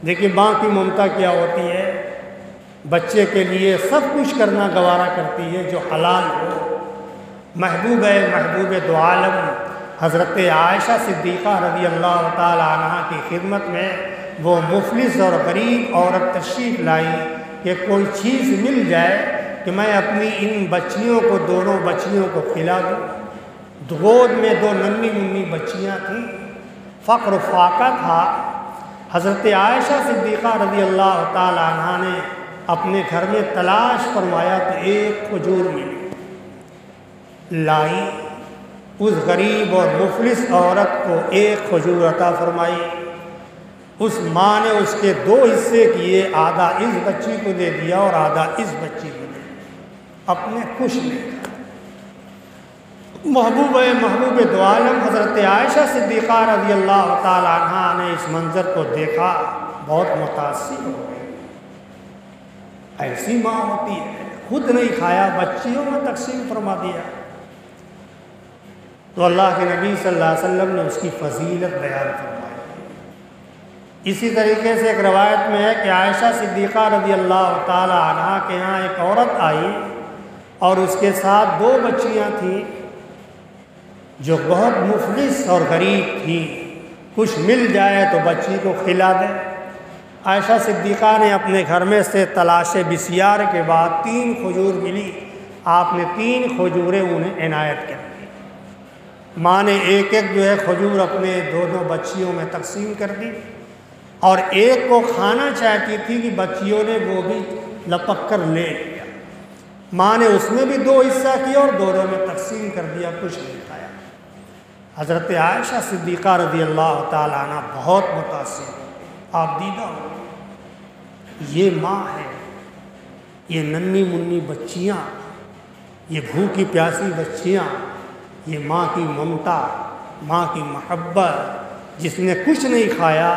دیکھیے ماں کی ممتا کیا ہوتی ہے، بچے کے لیے سب کچھ کرنا گوارا کرتی ہے جو حلال ہو. محبوب دو عالم حضرت عائشہ صدیقہ رضی اللہ تعالی عنہ کی خدمت میں وہ مفلس اور غریب عورت تشریف لائی کہ کوئی چیز مل جائے کہ میں اپنی ان بچیوں کو، دونوں بچیوں کو کھلا دوں. گود میں 2 ننھی منی بچیاں تھیں، فقر و فاقہ تھا. حضرت عائشہ صدیقہ رضی اللہ تعالی عنہ نے اپنے گھر میں تلاش فرمایا تو ایک کھجور ملی. لائی، اس غریب اور مفلس عورت کو ایک کھجور عطا فرمائی. اس ماں نے اس کے 2 حصے کیے، آدھا اس بچی کو دے دیا اور آدھا اس بچی کو دے دیا، اپنے خوش لے کر. محبوب دو عالم حضرت عائشہ صدیقہ رضی اللہ تعالی عنہ نے اس منظر کو دیکھا، بہت متاثر ہو گئی. ایسی ماں ہوتی ہے، خود نہیں کھایا، بچیوں میں تقسیم فرما دیا. تو اللہ کے نبی صلی اللہ علیہ وسلم نے اس کی فضیلت بیان فرمائی۔ اسی طریقے سے ایک روایت میں ہے کہ عائشہ صدیقہ رضی اللہ تعالی عنہا کے ہاں ایک عورت آئی اور اس کے ساتھ 2 بچیاں تھیں جو بہت مفلس اور غریب تھیں، کچھ مل جائے تو بچی کو کھلا دے۔ عائشہ صدیقہ نے اپنے گھر میں سے تلاش بسیار کے بعد 3 کھجور ملی، آپ نے 3 کھجوریں انہیں عنایت کر دی۔ ماں نے ایک ایک جو ہے کھجور اپنے دونوں بچیوں میں تقسیم کر دی، اور ایک کو کھانا چاہتی تھی کہ بچیوں نے وہ بھی لپک کر لے لیا۔ ماں نے اس میں بھی 2 حصہ کیا اور دونوں میں تقسیم کر دیا، کچھ نہیں کھایا۔ حضرت عائشہ صدیقہ رضی اللہ تعالیٰ عنہ بہت متاثر ہوئی۔ آپ دیدہ ہو، یہ ماں ہے، یہ ننھی منی بچیاں، یہ بھوکی پیاسی بچیاں، یہ ماں کی ممتا، ماں کی محبت، جس نے کچھ نہیں کھایا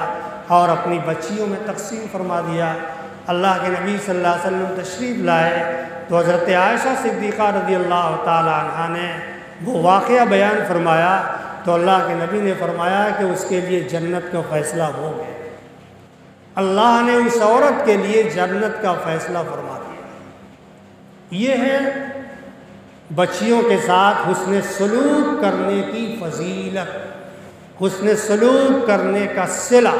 اور اپنی بچیوں میں تقسیم فرما دیا۔ اللہ کے نبی صلی اللہ علیہ وسلم تشریف لائے تو حضرت عائشہ صدیقہ رضی اللہ تعالی عنہا نے وہ واقعہ بیان فرمایا تو اللہ کے نبی نے فرمایا کہ اس کے لیے جنت کا فیصلہ ہو گیا۔ اللہ نے اس عورت کے لیے جنت کا فیصلہ فرما دیا۔ یہ ہے بچیوں کے ساتھ حسن سلوک کرنے کی فضیلت، حسن سلوک کرنے کا صلہ،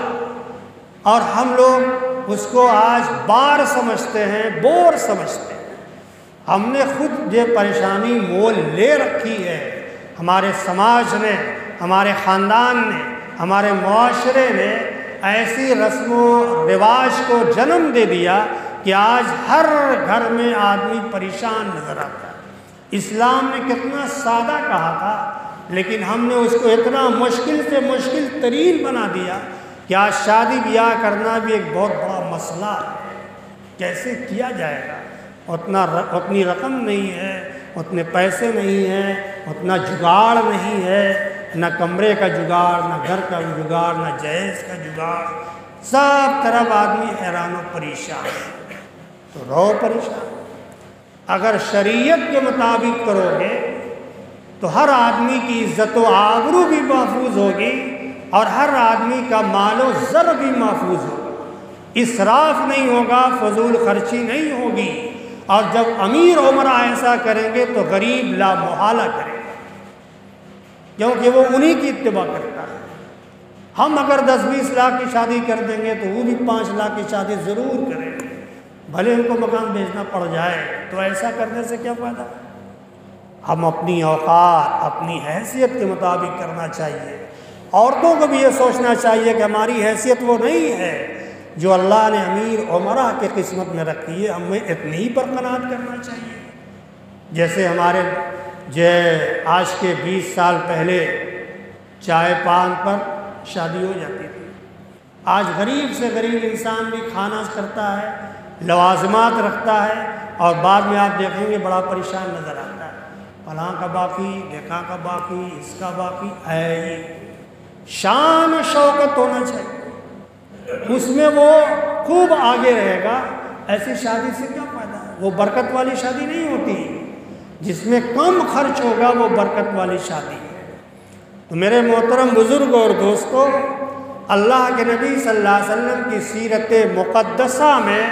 اور ہم لوگ اس کو آج بار سمجھتے ہیں، بور سمجھتے ہیں۔ ہم نے خود یہ پریشانی مول لے رکھی ہے، ہمارے سماج نے، ہمارے خاندان نے، ہمارے معاشرے نے ایسی رسم و رواج کو جنم دے دیا کہ آج ہر گھر میں آدمی پریشان نظر آتا ہے۔ اسلام نے کتنا سادہ کہا تھا، لیکن ہم نے اس کو اتنا مشکل سے مشکل ترین بنا دیا کہ آج شادی بیاہ کرنا بھی ایک بہت بڑا مسئلہ ہے۔ کیسے کیا جائے گا؟ اتنی رقم نہیں ہے، اتنے پیسے نہیں ہیں، اتنا جگاڑ نہیں ہے، نہ کمرے کا جگاڑ، نہ گھر کا جگاڑ، نہ جہیز کا جگاڑ، سب طرف آدمی حیران و پریشان ہے۔ تو رہو پریشان۔ اگر شریعت کے مطابق کرو گے تو ہر آدمی کی عزت و آبرو بھی محفوظ ہوگی اور ہر آدمی کا مال و زر بھی محفوظ ہوگا، اسراف نہیں ہوگا، فضول خرچی نہیں ہوگی، اور جب امیر عمرہ ایسا کریں گے تو غریب لا محالہ کرے گا، کیونکہ وہ انہی کی اتباع کرتا ہے۔ ہم اگر 10-20 لاکھ کی شادی کر دیں گے تو وہ بھی 5 لاکھ کی شادی ضرور کریں گے، بھلے ان کو مکان بیچنا پڑ جائے۔ تو ایسا کرنے سے کیا فائدہ؟ ہم اپنی اوقات، اپنی حیثیت کے مطابق کرنا چاہیے۔ عورتوں کو بھی یہ سوچنا چاہیے کہ ہماری حیثیت وہ نہیں ہے جو اللہ نے امیر عمرہ کے قسمت میں رکھی ہے، ہمیں اتنی ہی پر قناعت کرنا چاہیے۔ جیسے ہمارے آج کے 20 سال پہلے چائے پان پر شادی ہو جاتی تھی، آج غریب سے غریب انسان بھی کھانا کرتا ہے، لوازمات رکھتا ہے، اور بعد میں آپ دیکھیں گے بڑا پریشان نظر آتا ہے، فلاں کا باقی، ڈھکا کا باقی، اس کا باقی ہے۔ شان و شوکت ہونا چاہیے، اس میں وہ خوب آگے رہے گا۔ ایسی شادی سے کیا فائدہ ہے؟ وہ برکت والی شادی نہیں ہوتی، جس میں کم خرچ ہوگا وہ برکت والی شادی ہے۔ تو میرے محترم بزرگوں اور دوستوں، اللہ کے نبی صلی اللہ علیہ وسلم کی سیرت مقدسہ میں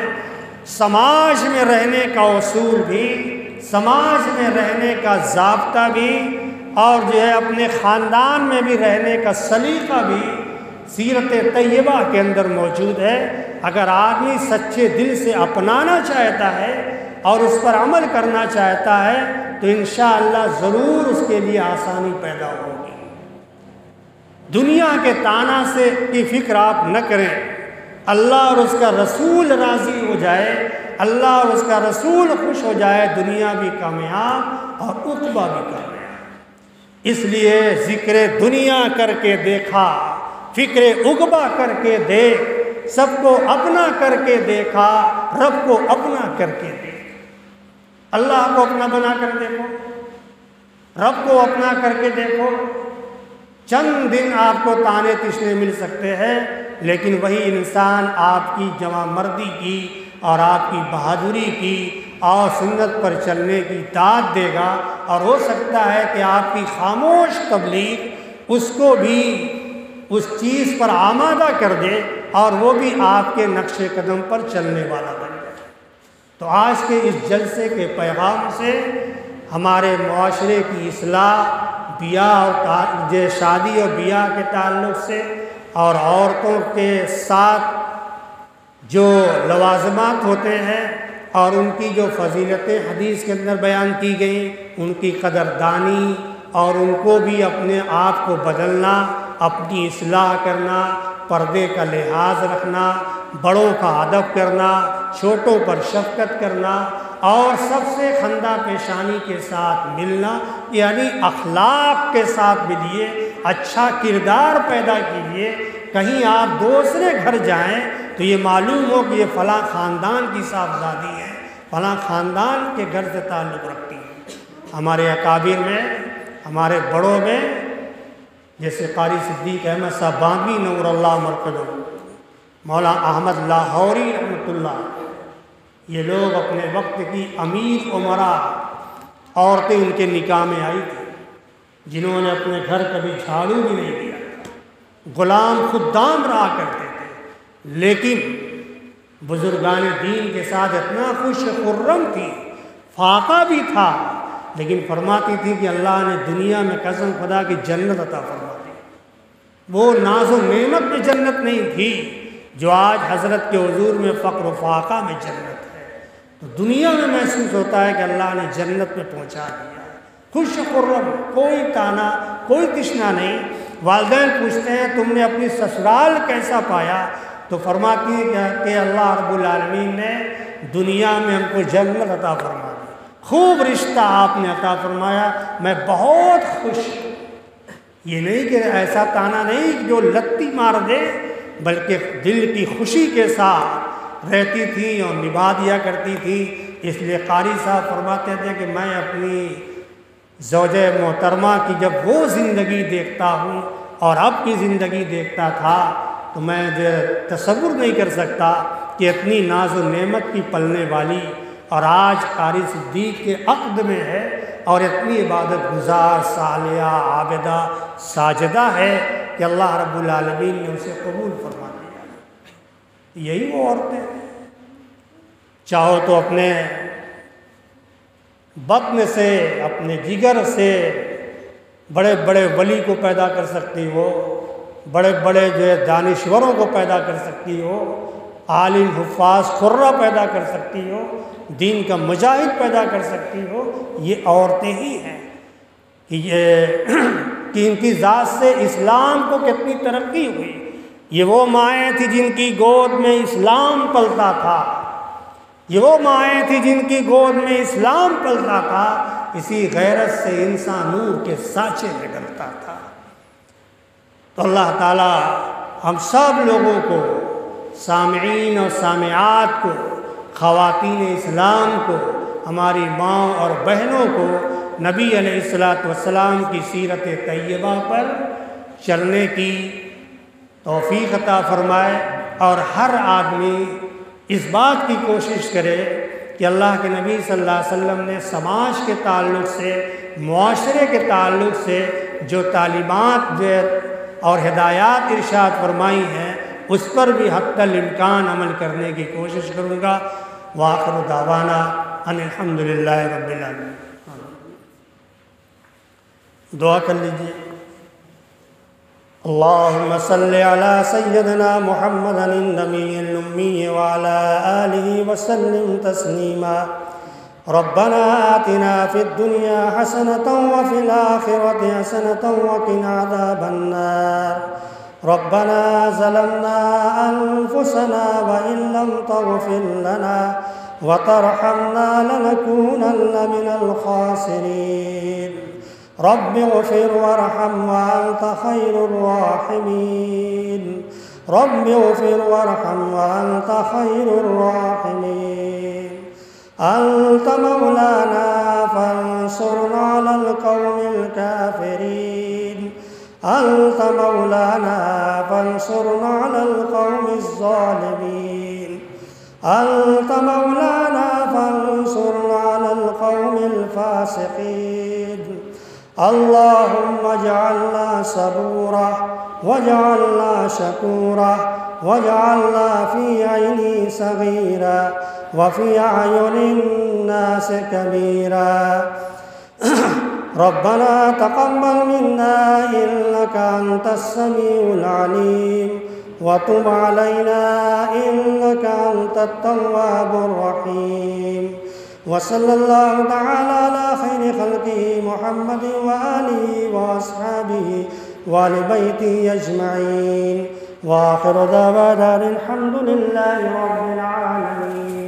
سماج میں رہنے کا اصول بھی، سماج میں رہنے کا ضابطہ بھی، اور جو ہے اپنے خاندان میں بھی رہنے کا سلیقہ بھی سیرت طیبہ کے اندر موجود ہے۔ اگر آدمی سچے دل سے اپنانا چاہتا ہے اور اس پر عمل کرنا چاہتا ہے تو انشاءاللہ ضرور اس کے لیے آسانی پیدا ہوگی۔ دنیا کے تانا سے کی فکر آپ نہ کریں، اللہ اور اس کا رسول راضی ہو جائے، اللہ اور اس کا رسول خوش ہو جائے، دنیا بھی کامیاب اور عقبہ بھی کامیاب۔ اس لیے ذکر دنیا کر کے دیکھا، فکر عقبہ کر کے دیکھ، سب کو اپنا کر کے دیکھا، رب کو اپنا کر کے دیکھ۔ اللہ کو اپنا بنا کر دیکھو، رب کو اپنا کر کے دیکھو۔ چند دن آپ کو تانے تشنے مل سکتے ہیں، لیکن وہی انسان آپ کی جوان مردی کی اور آپ کی بہادری کی اور سنت پر چلنے کی داد دے گا، اور ہو سکتا ہے کہ آپ کی خاموش تبلیغ اس کو بھی اس چیز پر آمادہ کر دے اور وہ بھی آپ کے نقش قدم پر چلنے والا بن جائے۔ تو آج کے اس جلسے کے پیغام سے ہمارے معاشرے کی اصلاح، بیاہ اور شادی اور بیاہ کے تعلق سے، اور عورتوں کے ساتھ جو لوازمات ہوتے ہیں اور ان کی جو فضیلتیں حدیث کے اندر بیان کی گئیں، ان کی قدردانی اور ان کو بھی اپنے آپ کو بدلنا، اپنی اصلاح کرنا، پردے کا لحاظ رکھنا، بڑوں کا ادب کرنا، چھوٹوں پر شفقت کرنا، اور سب سے خندہ پیشانی کے ساتھ ملنا، یعنی اخلاق کے ساتھ ملیے، اچھا کردار پیدا کیجیے۔ کہیں آپ دوسرے گھر جائیں تو یہ معلوم ہو کہ یہ فلاں خاندان کی صاحبزادی ہے، فلاں خاندان کے گھر سے تعلق رکھتی ہے۔ ہمارے اکابر میں، ہمارے بڑوں میں، جیسے قاری صدیق احمد صاحب بانگی نور اللہ مرکزہ، مولانا احمد لاہوری رحمۃ اللہ، یہ لوگ اپنے وقت کی امیر امراء عورتیں ان کے نکاح میں آئی تھیں، جنہوں نے اپنے گھر کبھی جھاڑو بھی نہیں دیا، غلام خدام رہا کرتے تھے، لیکن بزرگان دین کے ساتھ اتنا خوش خرم تھی، فاقہ بھی تھا، لیکن فرماتی تھی کہ اللہ نے دنیا میں قسم خدا کی جنت عطا فرما دی۔ وہ ناز و نعمت میں جنت نہیں تھی جو آج حضرت کے حضور میں فقر و فاقہ میں جنت ہے۔ تو دنیا میں محسوس ہوتا ہے کہ اللہ نے جنت میں پہنچا دیا، خوش خرم، کوئی تانا، کوئی تشنا نہیں۔ والدین پوچھتے ہیں تم نے اپنی سسرال کیسا پایا؟ تو فرماتی ہے کہ اللہ رب العالمین نے دنیا میں ہم کو جنت عطا فرما دی، خوب رشتہ آپ نے عطا فرمایا، میں بہت خوش ہوں۔ یہ نہیں کہ ایسا تانا نہیں جو لتی مار دے، بلکہ دل کی خوشی کے ساتھ رہتی تھی اور نبھا دیا کرتی تھی۔ اس لیے قاری صاحب فرماتے تھے کہ میں اپنی زوجہ محترمہ کی جب وہ زندگی دیکھتا ہوں اور اب کی زندگی دیکھتا تھا تو میں تصور نہیں کر سکتا کہ اتنی ناز و نعمت کی پلنے والی اور آج قاری صدیق کے عقد میں ہے اور اتنی عبادت گزار، صالحہ، عابدہ، ساجدہ ہے کہ اللہ رب العالمین نے اسے قبول فرما دیا۔ یہی وہ عورتیں ہیں، چاہو تو اپنے بطن سے، اپنے جگر سے بڑے بڑے ولی کو پیدا کر سکتی ہو، بڑے بڑے جو ہے دانشوروں کو پیدا کر سکتی ہو، عالم حفاظ قرہ پیدا کر سکتی ہو، دین کا مجاہد پیدا کر سکتی ہو۔ یہ عورتیں ہی ہیں کہ ان کی ذات سے اسلام کو کتنی ترقی ہوئی۔ یہ وہ مائیں تھیں جن کی گود میں اسلام پلتا تھا، یہ وہ مائیں تھیں جن کی گود میں اسلام پلتا تھا، اسی غیرت سے انسان نور کے سانچے میں ڈلتا تھا۔ تو اللہ تعالیٰ ہم سب لوگوں کو، سامعین اور سامعات کو، خواتین اسلام کو، ہماری ماں اور بہنوں کو نبی علیہ السلام کی سیرت طیبہ پر چلنے کی توفیق عطا فرمائے، اور ہر آدمی اس بات کی کوشش کرے کہ اللہ کے نبی صلی اللہ علیہ وسلم نے سماج کے تعلق سے، معاشرے کے تعلق سے جو تعلیمات اور ہدایات ارشاد فرمائی ہیں اس پر بھی حتی الامکان عمل کرنے کی کوشش کروں گا۔ وآخر دعوانا ان الحمدللہ رب العالمین۔ دعا کر لیجیے۔ اللہم صلی علی سیدنا محمد النبی الامی وعلی آلہ وسلم تسلیما۔ ربنا آتنا فی الدنیا حسنة وفی الآخرة حسنة وقنا عذاب النار۔ ربنا ظلمنا أنفسنا وإن لم تغفر لنا وترحمنا لنكونن من الخاسرين۔ رب اغفر وارحم وأنت خير الراحمين۔ رب اغفر وارحم وأنت خير الراحمين۔ أنت مولانا فانصرنا على القوم الكافرين۔ أنت مولانا فانصرنا على القوم الظالمين۔ أنت مولانا فانصرنا على القوم الفاسقين. اللهم اجعلنا صبورا واجعلنا شكورا واجعلنا في عيني صغيرا وفي أعين الناس كبيرا. ربنا تقبل منا إنك أنت السميع العليم وتب علينا إنك أنت التواب الرحيم. وصلى الله تعالى على خير خلقه محمد وآله وأصحابه وآل بيته أجمعين. وآخر دعوانا الحمد لله رب العالمين.